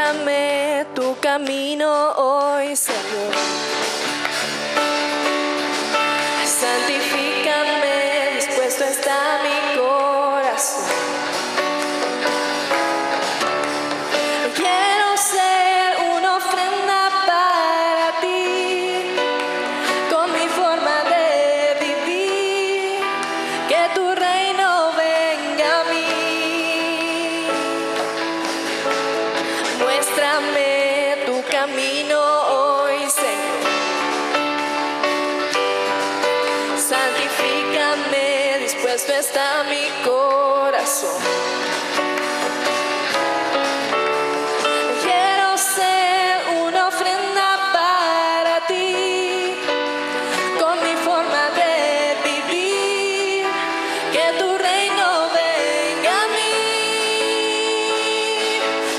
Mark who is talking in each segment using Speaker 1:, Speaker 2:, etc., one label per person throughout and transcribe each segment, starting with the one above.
Speaker 1: Muéstrame tu camino hoy, Señor. Santifícame, dispuesto está mi corazón. Quiero ser una ofrenda para ti, con mi forma de vivir, que tu reino venga a mí. Muéstrame tu camino hoy, Señor. Santifícame, dispuesto está mi corazón. Quiero ser una ofrenda para ti, con mi forma de vivir, que tu reino venga a mí.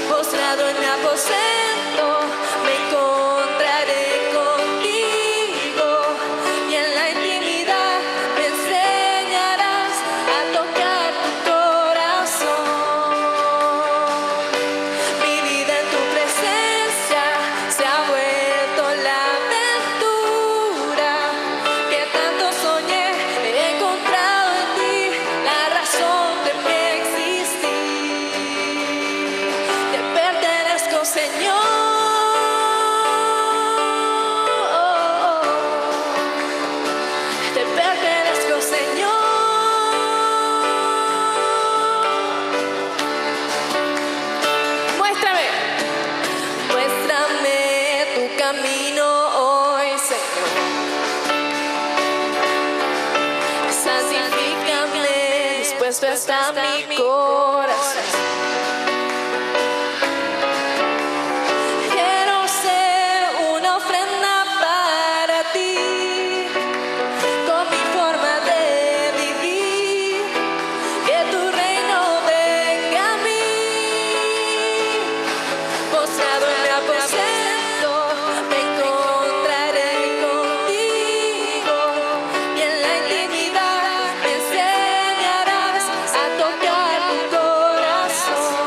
Speaker 1: Postrado en mi aposento, me encontraré contigo, y en la intimidad me enseñarás a tocar tu corazón. Mi vida en tu presencia se ha vuelto la aventura que tanto soñé. He encontrado en ti la razón de mi existir. Te pertenezco, Señor. Te pertenezco, Señor. Muéstrame, muéstrame tu camino hoy, Señor. Santifícame, dispuesto está mi corazón. Quiero ser una ofrenda para ti, con mi forma de vivir, que tu reino venga a mí. Postrado en mi aposento, me encontraré contigo, y en la intimidad me enseñarás a tocar tu corazón.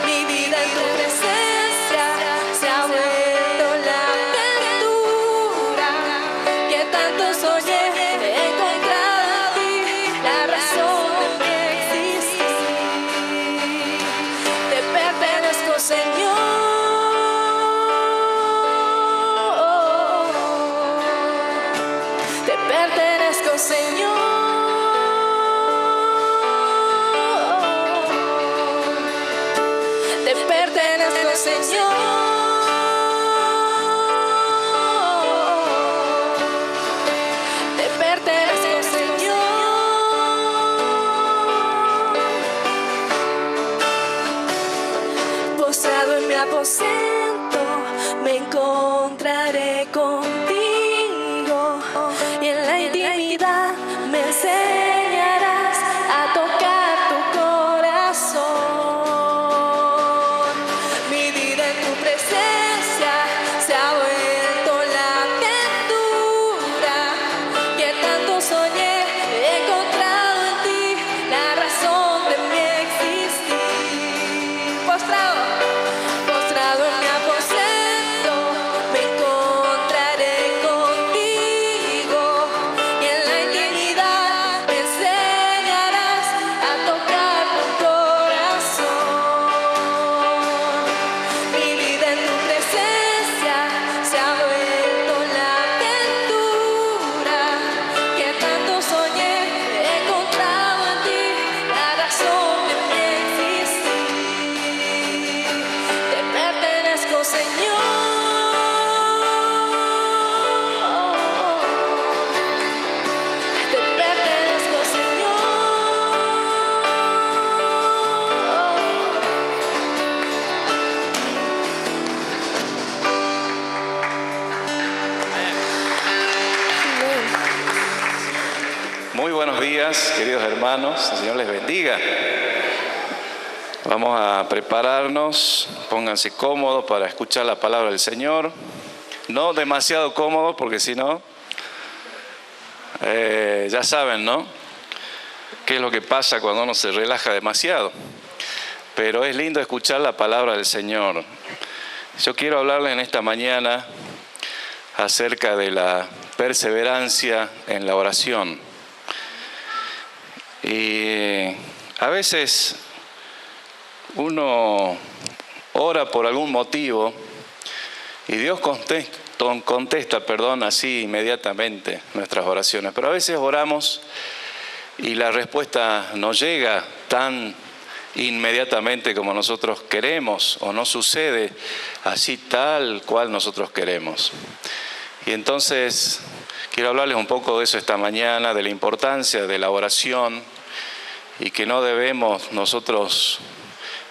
Speaker 1: Mi vida en tu presencia se ha vuelto la aventura que tanto soñé. He encontrado en ti la razón de mi existir. Te pertenezco, Señor. Te pertenezco, Señor. Te pertenezco, Señor. Te pertenezco, Señor. Postrado en mi aposento, me encontraré contigo, y en la intimidad me enseñarás a tocar tu corazón. Mi vida en tu presencia se ha vuelto la aventura que tanto soñé. He encontrado en ti la razón de mi existir. Postrado en mi aposento, me encontraré contigo, y en la intimidad me enseñarás a tocar tu corazón. Mi vida en tu presencia se ha vuelto la aventura que tanto soñé. He encontrado en ti la razón de mi existir. Te pertenezco, Señor. Te pertenezco, Señor.
Speaker 2: Muy buenos días, queridos hermanos. El Señor les bendiga. Vamos a prepararnos. Pónganse cómodos para escuchar la palabra del Señor. No demasiado cómodos, porque si no, ya saben, ¿no? ¿Qué es lo que pasa cuando uno se relaja demasiado? pero es lindo escuchar la palabra del Señor. Yo quiero hablarles en esta mañana acerca de la perseverancia en la oración. Y a veces uno ora por algún motivo y Dios contesta, así inmediatamente nuestras oraciones. Pero a veces oramos y la respuesta no llega tan inmediatamente como nosotros queremos, o no sucede así tal cual nosotros queremos. Y entonces quiero hablarles un poco de eso esta mañana, de la importancia de la oración, y que no debemos nosotros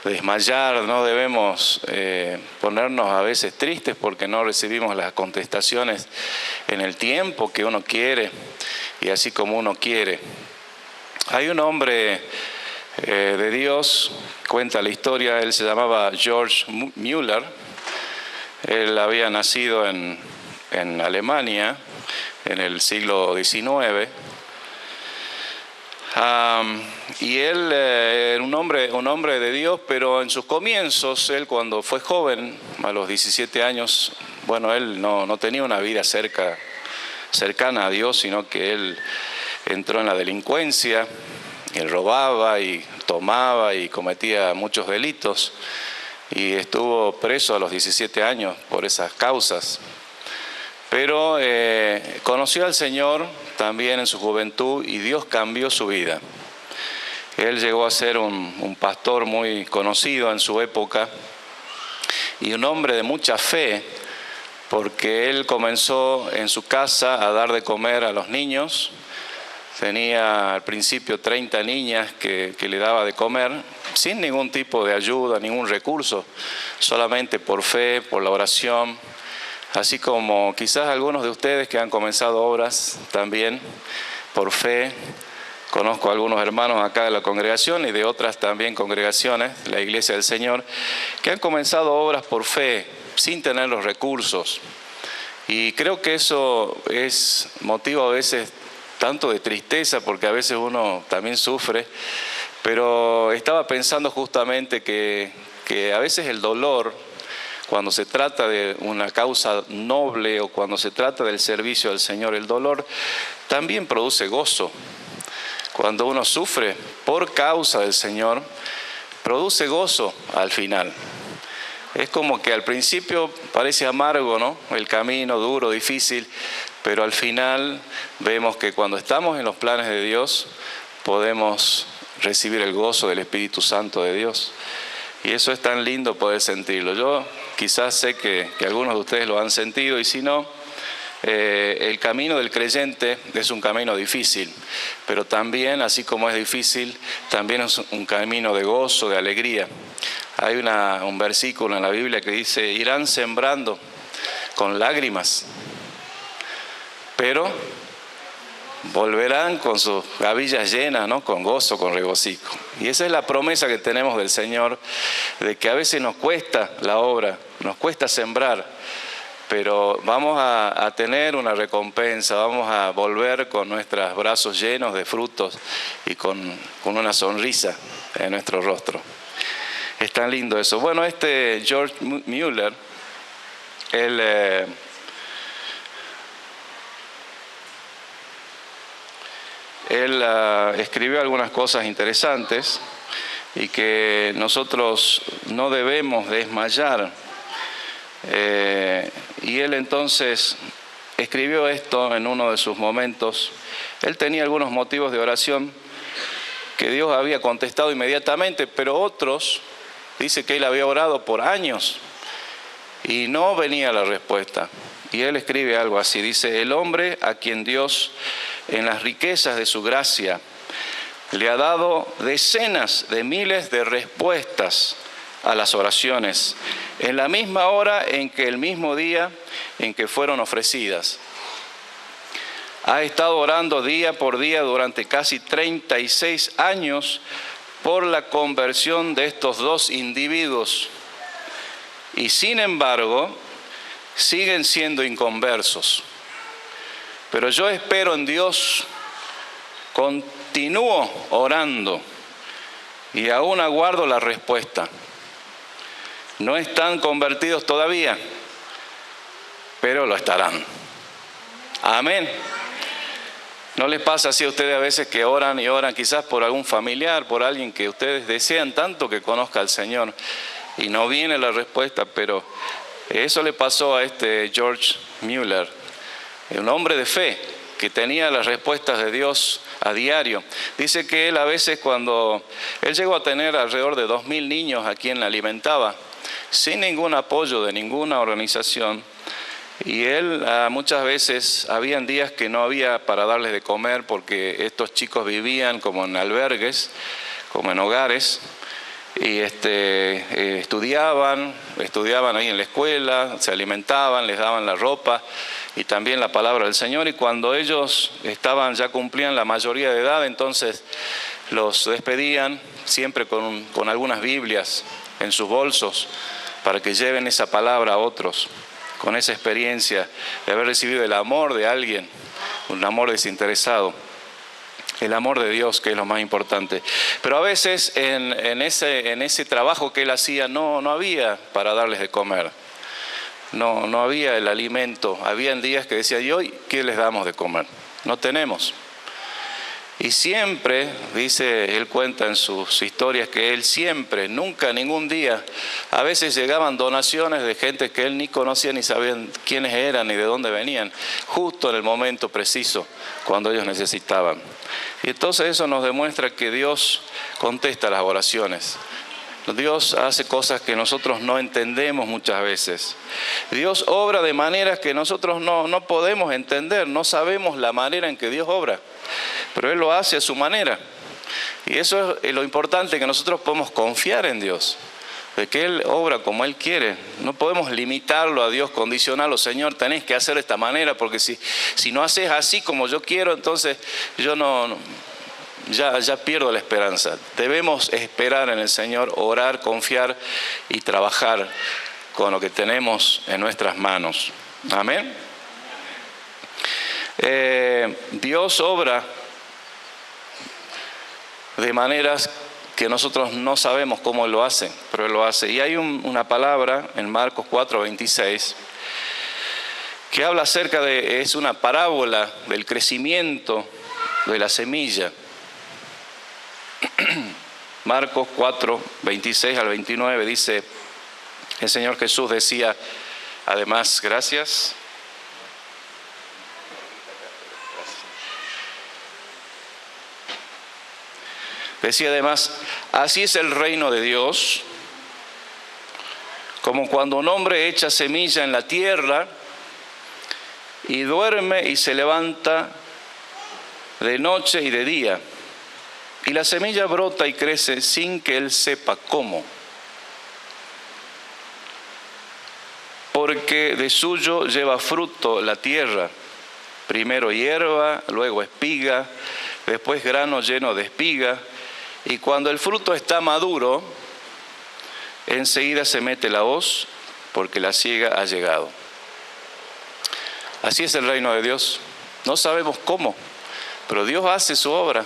Speaker 2: desmayar, no debemos ponernos a veces tristes porque no recibimos las contestaciones en el tiempo que uno quiere y así como uno quiere. Hay un hombre de Dios, cuenta la historia, él se llamaba George Müller. Él había nacido en Alemania en el siglo XIX. Y él era un hombre de Dios, pero en sus comienzos, él cuando fue joven, a los 17 años, él no tenía una vida cercana a Dios, sino que él entró en la delincuencia, él robaba y tomaba y cometía muchos delitos, y estuvo preso a los 17 años por esas causas. Pero conoció al Señor también en su juventud y Dios cambió su vida. Él llegó a ser un pastor muy conocido en su época y un hombre de mucha fe, porque él comenzó en su casa a dar de comer a los niños. Tenía al principio 30 niñas que le daba de comer sin ningún tipo de ayuda, ningún recurso, solamente por fe, por la oración. Así como quizás algunos de ustedes que han comenzado obras también por fe. Conozco a algunos hermanos acá de la congregación y de otras también congregaciones, la Iglesia del Señor, que han comenzado obras por fe, sin tener los recursos. Y creo que eso es motivo a veces tanto de tristeza, porque a veces uno también sufre, pero estaba pensando justamente que a veces el dolor, cuando se trata de una causa noble o cuando se trata del servicio al Señor, el dolor también produce gozo. Cuando uno sufre por causa del Señor, produce gozo al final. Es como que al principio parece amargo, ¿no? El camino duro, difícil, pero al final vemos que cuando estamos en los planes de Dios, podemos recibir el gozo del Espíritu Santo de Dios. Y eso es tan lindo poder sentirlo. Yo quizás sé que algunos de ustedes lo han sentido, y si no, el camino del creyente es un camino difícil, pero también, así como es difícil, también es un camino de gozo, de alegría. Hay un versículo en la Biblia que dice: irán sembrando con lágrimas, pero volverán con sus gavillas llenas, ¿no? Con gozo, con regocijo. Y esa es la promesa que tenemos del Señor, de que a veces nos cuesta la obra, nos cuesta sembrar, pero vamos a tener una recompensa, vamos a volver con nuestros brazos llenos de frutos y con una sonrisa en nuestro rostro. Es tan lindo eso. Bueno, George Müller, él escribió algunas cosas interesantes y que nosotros no debemos desmayar. Y él entonces escribió esto en uno de sus momentos. Él tenía algunos motivos de oración que Dios había contestado inmediatamente, pero otros, dice que él había orado por años y no venía la respuesta. Y él escribe algo así, dice: el hombre a quien Dios, en las riquezas de su gracia, le ha dado decenas de miles de respuestas a las oraciones, en la misma hora en que el mismo día en que fueron ofrecidas. Ha estado orando día por día durante casi 36 años por la conversión de estos dos individuos, y sin embargo siguen siendo inconversos. Pero yo espero en Dios, continúo orando y aún aguardo la respuesta. No están convertidos todavía, pero lo estarán. Amén. ¿No les pasa así a ustedes a veces que oran y oran quizás por algún familiar, por alguien que ustedes desean tanto que conozca al Señor y no viene la respuesta? Pero eso le pasó a George Mueller, un hombre de fe que tenía las respuestas de Dios a diario. Dice que él a veces cuando él llegó a tener alrededor de 2.000 niños a quien alimentaba, sin ningún apoyo de ninguna organización, y él muchas veces habían días que no había para darles de comer porque estos chicos vivían como en albergues, como en hogares, y estudiaban ahí en la escuela, se alimentaban, les daban la ropa y también la palabra del Señor, y cuando ellos ya cumplían la mayoría de edad, entonces los despedían siempre con algunas Biblias en sus bolsos para que lleven esa palabra a otros, con esa experiencia de haber recibido el amor de alguien, un amor desinteresado, el amor de Dios, que es lo más importante. Pero a veces en ese trabajo que él hacía no había para darles de comer, no había el alimento. Habían días que decía, ¿y hoy qué les damos de comer? No tenemos. Y siempre, dice, él cuenta en sus historias que él siempre, nunca, ningún día, a veces llegaban donaciones de gente que él ni conocía ni sabían quiénes eran ni de dónde venían, justo en el momento preciso, cuando ellos necesitaban. Y entonces eso nos demuestra que Dios contesta las oraciones. Dios hace cosas que nosotros no entendemos muchas veces. Dios obra de maneras que nosotros no podemos entender, no sabemos la manera en que Dios obra, pero Él lo hace a su manera. Y eso es lo importante, que nosotros podemos confiar en Dios, de que Él obra como Él quiere. No podemos limitarlo a Dios, condicionarlo, Señor, tenés que hacer de esta manera, porque si no haces así como yo quiero, entonces yo ya pierdo la esperanza. Debemos esperar en el Señor, orar, confiar y trabajar con lo que tenemos en nuestras manos. Amén. Dios obra de maneras que nosotros no sabemos cómo Él lo hace, pero Él lo hace. Y hay una palabra en Marcos 4:26 que habla acerca es una parábola del crecimiento de la semilla. Marcos 4:26 al 29 dice, el Señor Jesús decía, además, gracias. Decía además, así es el reino de Dios, como cuando un hombre echa semilla en la tierra y duerme y se levanta de noche y de día. Y la semilla brota y crece sin que él sepa cómo. Porque de suyo lleva fruto la tierra, primero hierba, luego espiga, después grano lleno de espiga. Y cuando el fruto está maduro, enseguida se mete la hoz, porque la siega ha llegado. Así es el reino de Dios. No sabemos cómo, pero Dios hace su obra.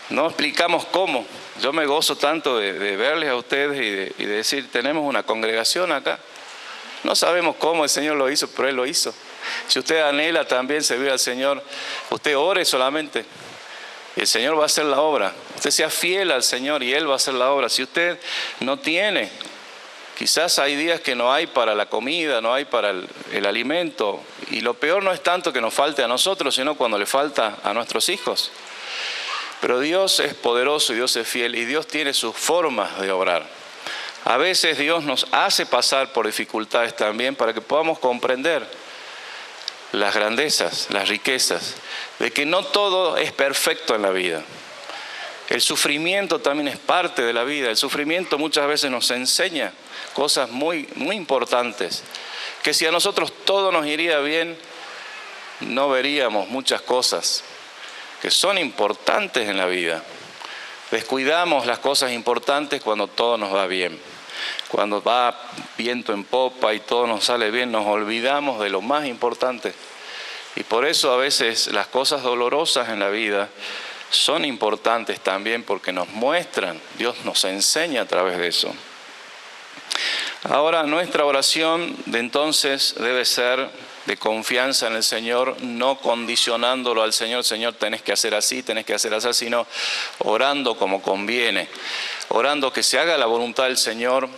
Speaker 2: No explicamos cómo. Yo me gozo tanto de verles a ustedes y de decir, tenemos una congregación acá. No sabemos cómo el Señor lo hizo, pero Él lo hizo. Si usted anhela también servir al Señor, usted ore solamente. Y el Señor va a hacer la obra. Usted sea fiel al Señor y Él va a hacer la obra. Si usted no tiene, quizás hay días que no hay para la comida, no hay para el alimento. Y lo peor no es tanto que nos falte a nosotros, sino cuando le falta a nuestros hijos. Pero Dios es poderoso y Dios es fiel y Dios tiene sus formas de obrar. A veces Dios nos hace pasar por dificultades también para que podamos comprender las grandezas, las riquezas, de que no todo es perfecto en la vida. El sufrimiento también es parte de la vida. El sufrimiento muchas veces nos enseña cosas muy, muy importantes, que si a nosotros todo nos iría bien, no veríamos muchas cosas que son importantes en la vida. Descuidamos las cosas importantes cuando todo nos va bien. Cuando va viento en popa y todo nos sale bien, nos olvidamos de lo más importante. Y por eso a veces las cosas dolorosas en la vida son importantes también porque nos muestran, Dios nos enseña a través de eso. Ahora, nuestra oración de entonces debe ser de confianza en el Señor, no condicionándolo al Señor, Señor, tenés que hacer así, sino orando como conviene, orando que se haga la voluntad del Señor,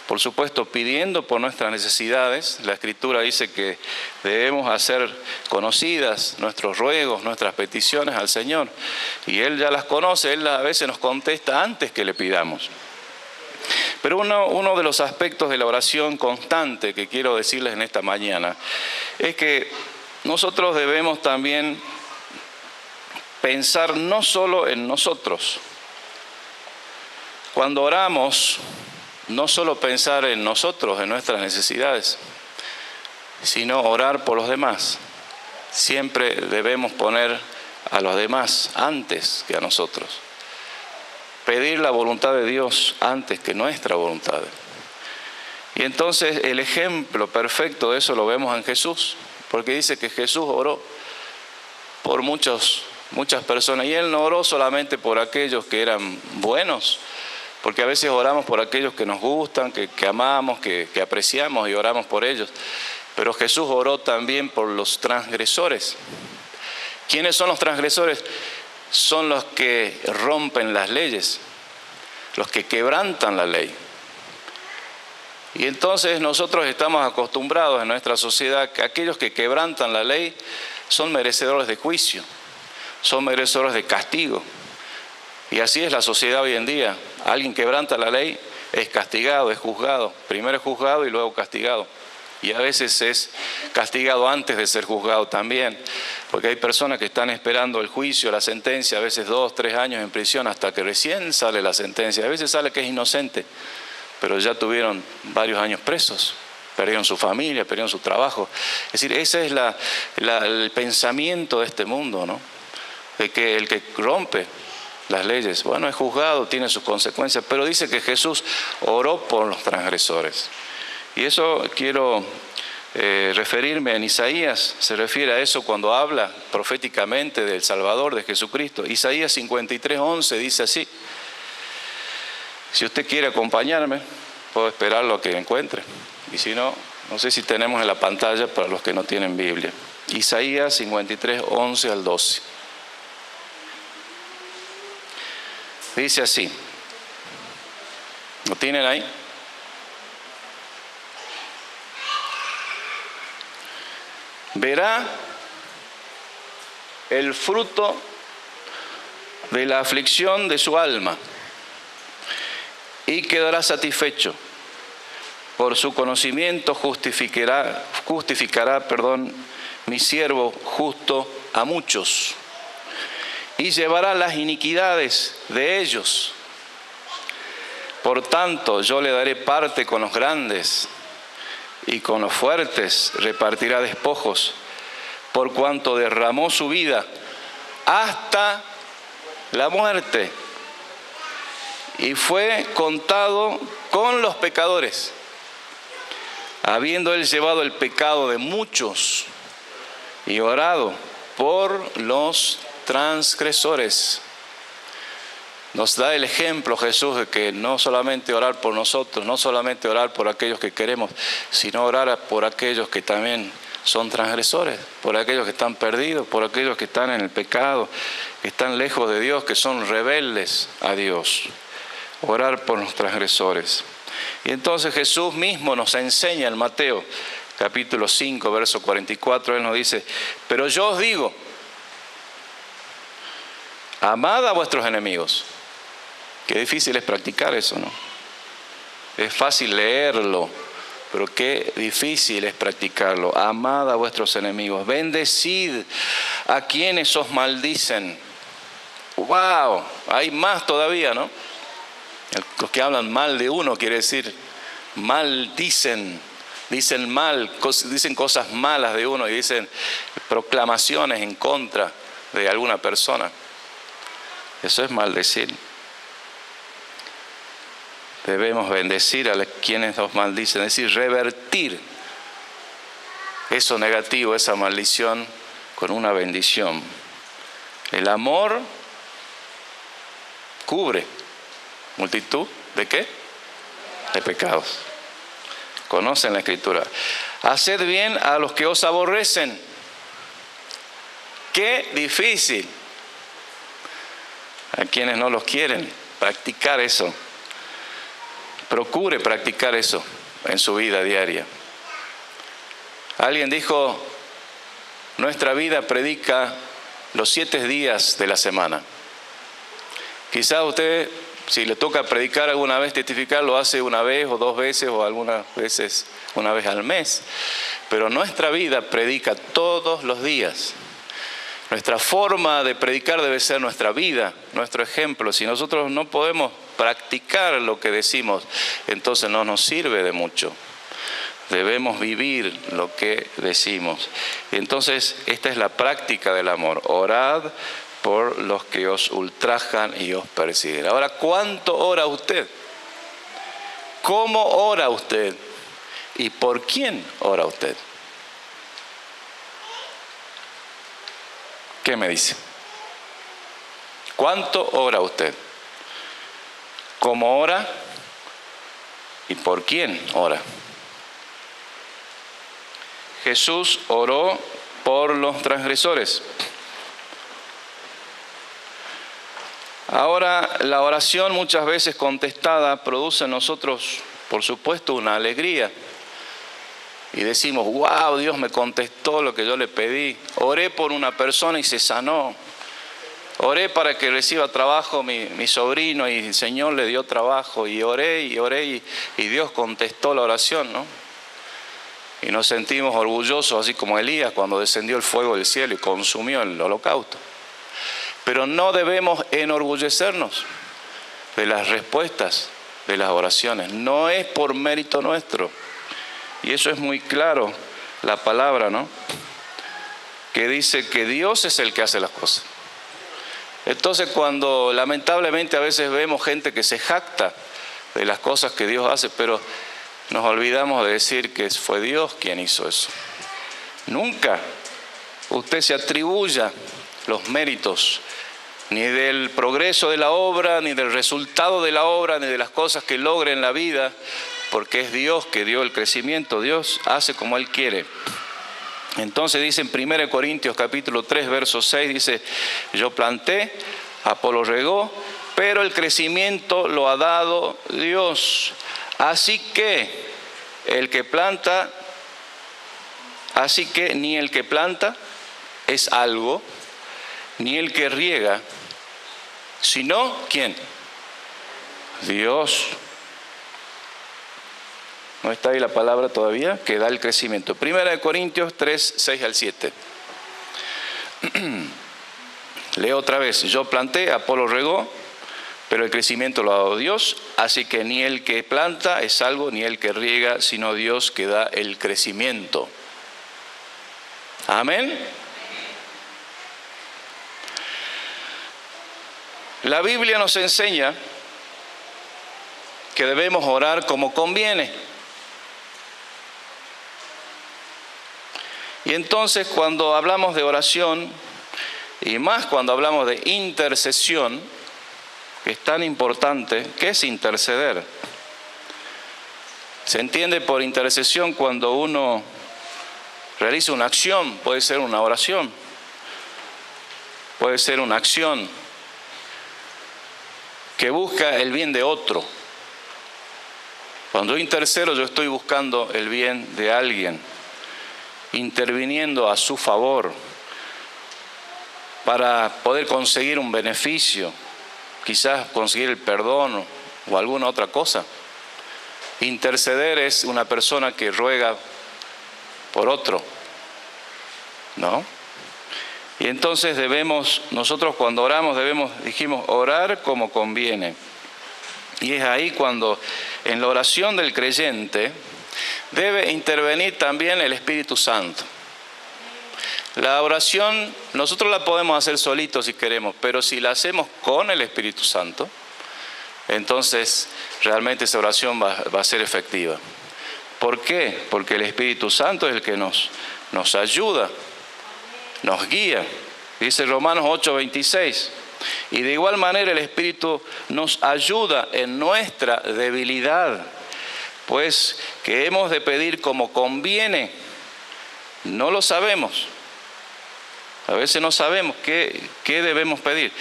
Speaker 2: por supuesto pidiendo por nuestras necesidades. La Escritura dice que debemos hacer conocidas nuestros ruegos, nuestras peticiones al Señor, y Él ya las conoce, Él a veces nos contesta antes que le pidamos. Pero uno de los aspectos de la oración constante que quiero decirles en esta mañana es que nosotros debemos también pensar no solo en nosotros. Cuando oramos, no solo pensar en nosotros, en nuestras necesidades, sino orar por los demás. Siempre debemos poner a los demás antes que a nosotros. Pedir la voluntad de Dios antes que nuestra voluntad. Y entonces el ejemplo perfecto de eso lo vemos en Jesús, porque dice que Jesús oró por muchas personas, y Él no oró solamente por aquellos que eran buenos, porque a veces oramos por aquellos que nos gustan, que amamos, que apreciamos y oramos por ellos, pero Jesús oró también por los transgresores. ¿Quiénes son los transgresores? Son los que rompen las leyes, los que quebrantan la ley. Y entonces nosotros estamos acostumbrados en nuestra sociedad que aquellos que quebrantan la ley son merecedores de juicio, son merecedores de castigo. Y así es la sociedad hoy en día. Alguien quebranta la ley, es castigado, es juzgado. Primero es juzgado y luego castigado. Y a veces es castigado antes de ser juzgado también, porque hay personas que están esperando el juicio, la sentencia, a veces 2, 3 años en prisión hasta que recién sale la sentencia. A veces sale que es inocente, pero ya tuvieron varios años presos, perdieron su familia, perdieron su trabajo. Es decir, ese es el pensamiento de este mundo, ¿no? De que el que rompe las leyes, bueno, es juzgado, tiene sus consecuencias, pero dice que Jesús oró por los transgresores. Y eso quiero referirme en Isaías, se refiere a eso cuando habla proféticamente del Salvador, de Jesucristo. Isaías 53:11 dice así. Si usted quiere acompañarme, puedo esperar lo que encuentre. Y si no, no sé si tenemos en la pantalla para los que no tienen Biblia. Isaías 53:11 al 12. Dice así. ¿Lo tienen ahí? Verá el fruto de la aflicción de su alma y quedará satisfecho. Por su conocimiento justificará, mi siervo justo a muchos, y llevará las iniquidades de ellos. Por tanto, yo le daré parte con los grandes, y con los fuertes repartirá despojos, por cuanto derramó su vida hasta la muerte, y fue contado con los pecadores, habiendo él llevado el pecado de muchos y orado por los transgresores. Nos da el ejemplo Jesús de que no solamente orar por nosotros, no solamente orar por aquellos que queremos, sino orar por aquellos que también son transgresores, por aquellos que están perdidos, por aquellos que están en el pecado, que están lejos de Dios, que son rebeldes a Dios. Orar por los transgresores. Y entonces Jesús mismo nos enseña en Mateo capítulo 5, verso 44, Él nos dice, pero yo os digo, amad a vuestros enemigos. Qué difícil es practicar eso, ¿no? Es fácil leerlo, pero qué difícil es practicarlo. Amad a vuestros enemigos, bendecid a quienes os maldicen. ¡Wow! Hay más todavía, ¿no? Los que hablan mal de uno, quiere decir, maldicen, dicen mal, dicen cosas malas de uno y dicen proclamaciones en contra de alguna persona. Eso es maldecir. Debemos bendecir a quienes nos maldicen, es decir, revertir eso negativo, esa maldición, con una bendición. El amor cubre multitud ¿de qué? De pecados. Conocen la Escritura. Haced bien a los que os aborrecen. Qué difícil. A quienes no los quieren, practicar eso. Procure practicar eso en su vida diaria. Alguien dijo, nuestra vida predica los 7 días de la semana. Quizás usted, si le toca predicar alguna vez, testificar, lo hace una vez o 2 veces o algunas veces una vez al mes. Pero nuestra vida predica todos los días. Nuestra forma de predicar debe ser nuestra vida, nuestro ejemplo. Si nosotros no podemos practicar lo que decimos, entonces no nos sirve de mucho. Debemos vivir lo que decimos. Entonces, esta es la práctica del amor. Orad por los que os ultrajan y os persiguen. Ahora, ¿cuánto ora usted? ¿Cómo ora usted? ¿Y por quién ora usted? ¿Qué me dice? ¿Cuánto ora usted? ¿Cómo ora? ¿Y por quién ora? Jesús oró por los transgresores. Ahora, la oración muchas veces contestada produce en nosotros, por supuesto, una alegría. Y decimos, wow, Dios me contestó lo que yo le pedí. Oré por una persona y se sanó. Oré para que reciba trabajo mi sobrino y el Señor le dio trabajo. Y oré y Dios contestó la oración, ¿no? Y nos sentimos orgullosos, así como Elías cuando descendió el fuego del cielo y consumió el holocausto. Pero no debemos enorgullecernos de las respuestas de las oraciones. No es por mérito nuestro. Y eso es muy claro, la palabra, ¿no? Que dice que Dios es el que hace las cosas. Entonces, cuando lamentablemente a veces vemos gente que se jacta de las cosas que Dios hace, pero nos olvidamos de decir que fue Dios quien hizo eso. Nunca usted se atribuya los méritos, ni del progreso de la obra, ni del resultado de la obra, ni de las cosas que logre en la vida, porque es Dios que dio el crecimiento. Dios hace como Él quiere. Entonces dice en 1 Corintios capítulo 3, verso 6, dice, yo planté, Apolo regó, pero el crecimiento lo ha dado Dios. Así que ni el que planta es algo, ni el que riega, sino ¿quién? Dios. ¿No está ahí la palabra todavía? Que da el crecimiento. 1 Corintios 3, 6 al 7. Leo otra vez. Yo planté, Apolo regó, pero el crecimiento lo ha dado Dios. Así que ni el que planta es algo, ni el que riega, sino Dios que da el crecimiento. Amén. La Biblia nos enseña que debemos orar como conviene. Y entonces cuando hablamos de oración, y más cuando hablamos de intercesión, que es tan importante, ¿qué es interceder? Se entiende por intercesión cuando uno realiza una acción, puede ser una oración, puede ser una acción que busca el bien de otro. Cuando yo intercedo, yo estoy buscando el bien de alguien, interviniendo a su favor para poder conseguir un beneficio, quizás conseguir el perdón o alguna otra cosa. Interceder es una persona que ruega por otro, ¿no? Y entonces nosotros cuando oramos dijimos, orar como conviene. Y es ahí cuando en la oración del creyente debe intervenir también el Espíritu Santo. La oración nosotros la podemos hacer solitos si queremos, pero si la hacemos con el Espíritu Santo, entonces realmente esa oración va a ser efectiva. ¿Por qué? Porque el Espíritu Santo es el que nos ayuda, nos guía. Dice Romanos 8:26, Y de igual manera el Espíritu nos ayuda en nuestra debilidad, pues que hemos de pedir como conviene, no lo sabemos. A veces no sabemos qué debemos pedir,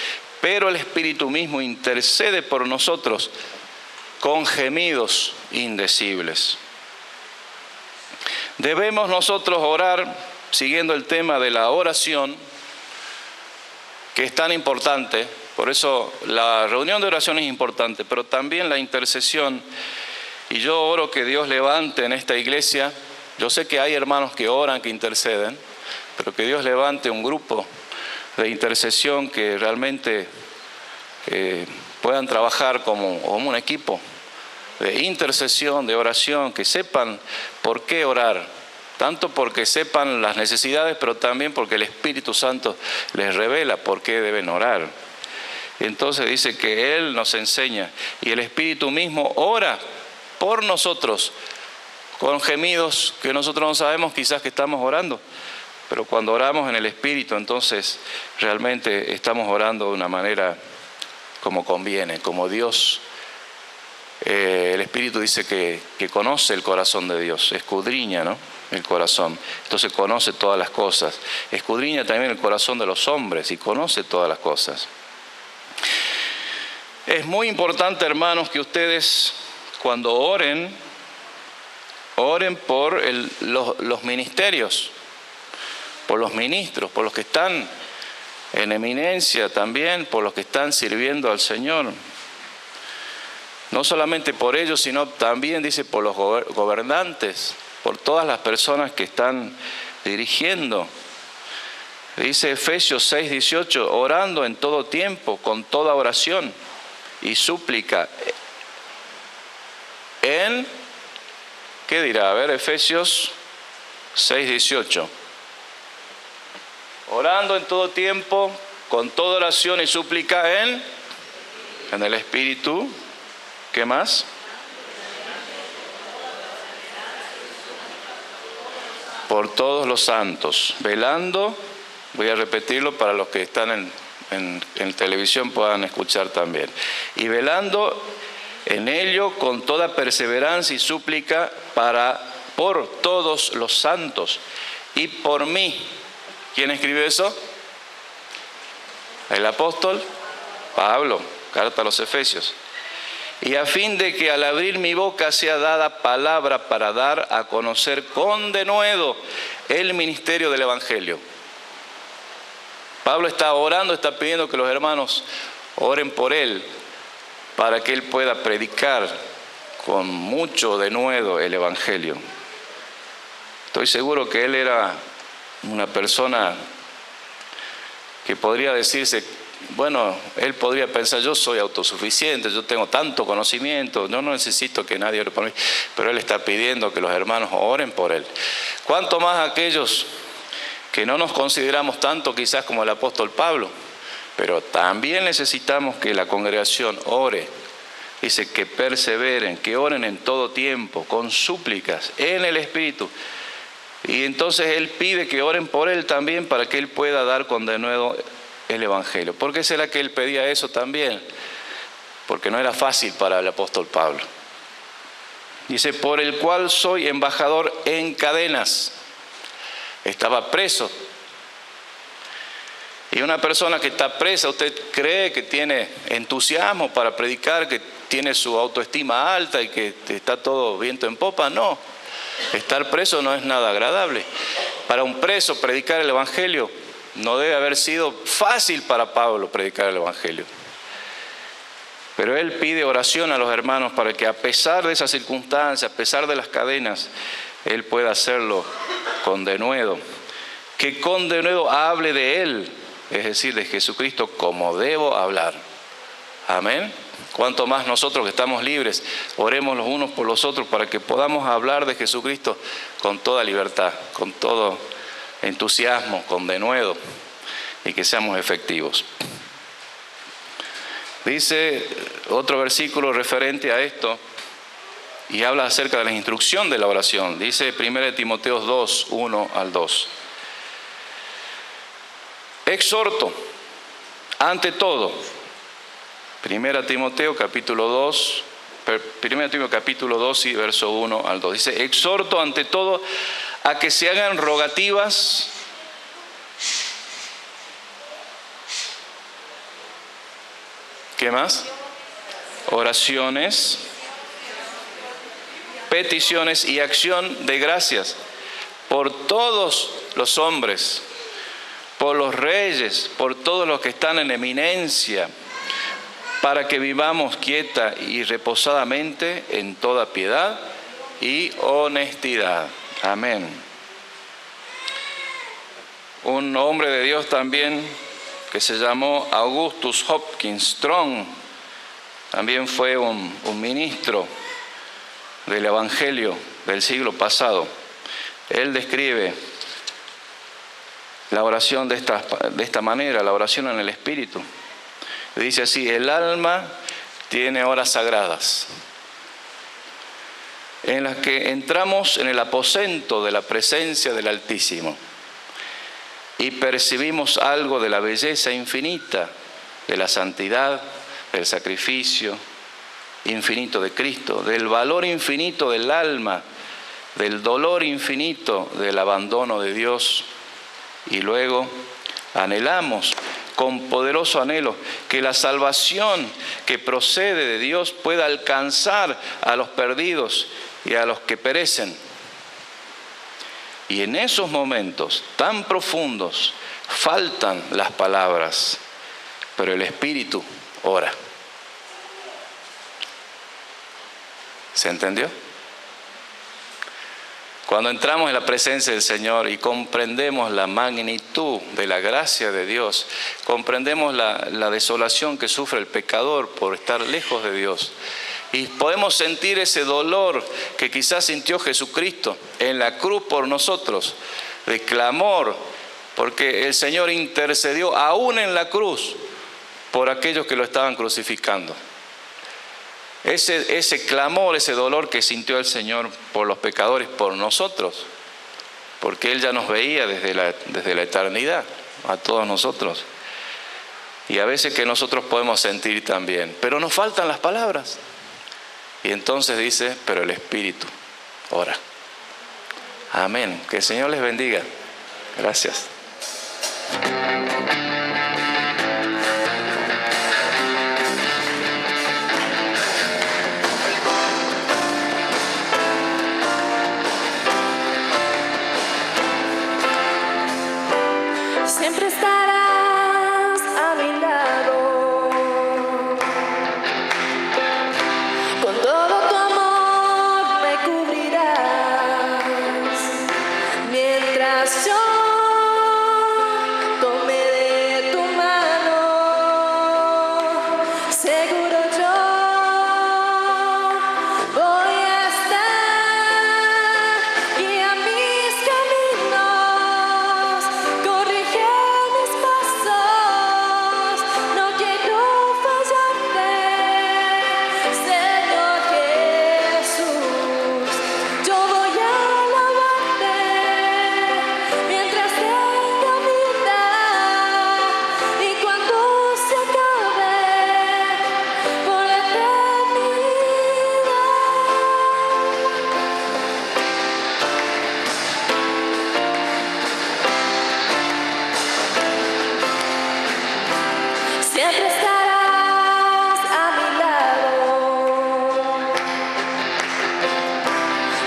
Speaker 2: pero el Espíritu mismo intercede por nosotros con gemidos indecibles. Debemos nosotros orar, siguiendo el tema de la oración, que es tan importante. Por eso la reunión de oración es importante, pero también la intercesión. Y yo oro que Dios levante en esta iglesia. Yo sé que hay hermanos que oran, que interceden, pero que Dios levante un grupo de intercesión que realmente puedan trabajar como un equipo de intercesión, de oración, que sepan por qué orar, tanto porque sepan las necesidades, pero también porque el Espíritu Santo les revela por qué deben orar. Entonces dice que Él nos enseña y el Espíritu mismo ora por nosotros con gemidos que nosotros no sabemos quizás que estamos orando, pero cuando oramos en el Espíritu, entonces realmente estamos orando de una manera como conviene, como Dios. El Espíritu dice que conoce el corazón de Dios, escudriña, ¿no?, el corazón. Entonces conoce todas las cosas. Escudriña también el corazón de los hombres y conoce todas las cosas. Es muy importante, hermanos, que ustedes cuando oren por los ministerios, por los ministros, por los que están en eminencia también, por los que están sirviendo al Señor. No solamente por ellos, sino también, dice, por los gobernantes, por todas las personas que están dirigiendo. Dice Efesios 6:18, orando en todo tiempo, con toda oración y súplica. ¿Qué dirá? A ver, Efesios 6:18. Orando en todo tiempo, con toda oración y súplica en el Espíritu. ¿Qué más? Por todos los santos, velando, voy a repetirlo para los que están en televisión puedan escuchar también. Y velando en ello con toda perseverancia y súplica por todos los santos y por mí. ¿Quién escribió eso? El apóstol Pablo, carta a los Efesios. Y a fin de que al abrir mi boca sea dada palabra para dar a conocer con denuedo el ministerio del Evangelio. Pablo está orando, está pidiendo que los hermanos oren por él, para que él pueda predicar con mucho denuedo el Evangelio. Estoy seguro que él era una persona que podría decirse, bueno, él podría pensar, yo soy autosuficiente, yo tengo tanto conocimiento, yo no necesito que nadie ore por mí, pero él está pidiendo que los hermanos oren por él. ¿Cuánto más aquellos que no nos consideramos tanto quizás como el apóstol Pablo? Pero también necesitamos que la congregación ore. Dice que perseveren, que oren en todo tiempo, con súplicas, en el Espíritu. Y entonces él pide que oren por él también para que él pueda dar con denuedo el Evangelio. ¿Por qué será que él pedía eso también? Porque no era fácil para el apóstol Pablo. Dice, por el cual soy embajador en cadenas. Estaba preso. Y una persona que está presa, ¿usted cree que tiene entusiasmo para predicar, que tiene su autoestima alta y que está todo viento en popa? No, estar preso no es nada agradable. Para un preso predicar el Evangelio no debe haber sido fácil para Pablo predicar el Evangelio. Pero él pide oración a los hermanos para que a pesar de esas circunstancias, a pesar de las cadenas, él pueda hacerlo con denuedo. Que con denuedo hable de él, es decir, de Jesucristo como debo hablar. Amén. Cuanto más nosotros que estamos libres, oremos los unos por los otros para que podamos hablar de Jesucristo con toda libertad, con todo entusiasmo, con denuedo, y que seamos efectivos. Dice otro versículo referente a esto, y habla acerca de la instrucción de la oración. Dice 1 Timoteo 2, 1 al 2. Exhorto ante todo, 1 Timoteo capítulo 2, 1 Timoteo capítulo 2 y verso 1 al 2. Dice, exhorto ante todo a que se hagan rogativas, ¿qué más? Oraciones, peticiones y acción de gracias por todos los hombres, por los reyes, por todos los que están en eminencia, para que vivamos quieta y reposadamente en toda piedad y honestidad. Amén. Un hombre de Dios también que se llamó Augustus Hopkins Strong, también fue un ministro del Evangelio del siglo pasado. Él describe la oración de esta manera, la oración en el Espíritu. Dice así, el alma tiene horas sagradas en las que entramos en el aposento de la presencia del Altísimo y percibimos algo de la belleza infinita, de la santidad, del sacrificio infinito de Cristo, del valor infinito del alma, del dolor infinito del abandono de Dios. Y luego anhelamos con poderoso anhelo que la salvación que procede de Dios pueda alcanzar a los perdidos y a los que perecen. Y en esos momentos tan profundos faltan las palabras, pero el Espíritu ora. ¿Se entendió? Cuando entramos en la presencia del Señor y comprendemos la magnitud de la gracia de Dios, comprendemos la desolación que sufre el pecador por estar lejos de Dios, y podemos sentir ese dolor que quizás sintió Jesucristo en la cruz por nosotros, de clamor, porque el Señor intercedió aún en la cruz por aquellos que lo estaban crucificando. Ese clamor, ese dolor que sintió el Señor por los pecadores, por nosotros, porque Él ya nos veía desde la eternidad, a todos nosotros. Y a veces que nosotros podemos sentir también, pero nos faltan las palabras. Y entonces dice, pero el Espíritu ora. Amén. Que el Señor les bendiga. Gracias.
Speaker 1: Siempre estarás a mi lado, con todo tu amor me cubrirás, mientras yo tome de tu mano, seguro yo voy a estar, guía mis caminos, corrige mis pasos, no quiero fallarte, Señor Jesús, yo voy a alabarte mientras tenga vida y cuando se acabe por la eternidad. Siempre estarás a mi lado,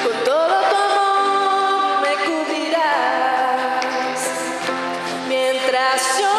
Speaker 1: con todo tu amor me cubrirás, mientras yo